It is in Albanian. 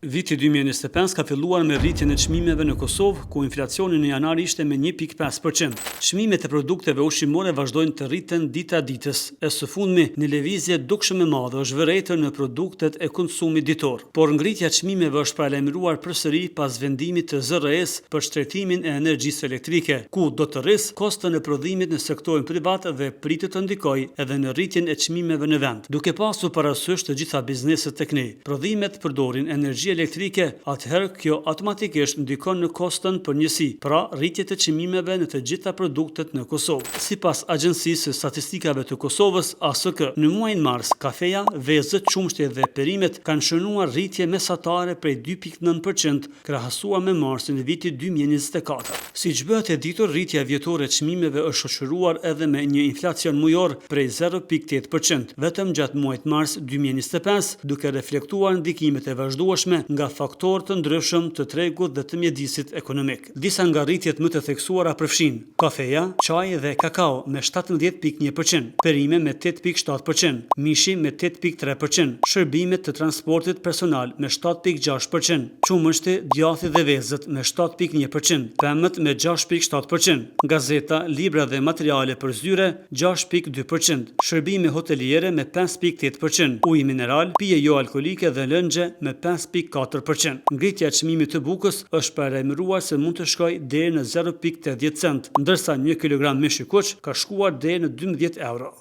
Viti 2025 ka filluar me rritjen e çmimeve në Kosovë, ku inflacioni në janar ishte me 1.5%. Çmimet e produkteve ushqimore vazhdojnë të rriten dita ditës, e së fundmi një lëvizje dukshëm e madhe është vërejtur në produktet e konsumit ditor. Por ngritja e çmimeve është paralajmëruar përsëri pas vendimit të ZRE-s për shtretimin e energjisë elektrike, ku do të rrisë kostën e prodhimit në sektorin privat dhe pritet të ndikojë edhe në rritjen e çmimeve në vend. Duke pasur parasysh të gjitha bizneset tek ne, prodhimet përdorin energji elektrike, atëherë kjo automatikisht ndikon në kostën për njësi, pra rritje të çmimeve në të gjitha produktet në Kosovë. Sipas Agjencisë së Statistikave të Kosovës, ASK, në muajin mars, kafeja, vezët, qumshti dhe perimet kanë shënuar rritje mesatare prej 2.9% krahasuar me marsin e vitit 2024. Siç bëhet e ditur, rritja vjetore e çmimeve është shoqëruar edhe me një inflacion mujor prej 0.8% vetëm gjatë muajit mars 2025, duke reflektuar ndikimet e vazhdueshme nga faktorë të ndryshëm të tregut dhe të mjedisit ekonomik. Disa nga rritjet më të theksuara përfshin kafeja, çaji dhe kakao me 17.1%, perime me 8.7%, mishi me 8.3%, shërbimet të transportit personal me 7.6%, qumështi, djathi dhe vezët me 7.1%, pemët me 6.7%, gazeta, libra dhe materiale për zyre 6.2%, shërbime hoteliere me 5.8%, ujë mineral, pije jo alkolike dhe lëngje me 5.4%. Ngritja e çmimit të bukës është paralajmëruar se mund të shkojë deri në 0.80 cent, ndërsa 1 kilogram mish i kuq ka shkuar deri në 12 euro.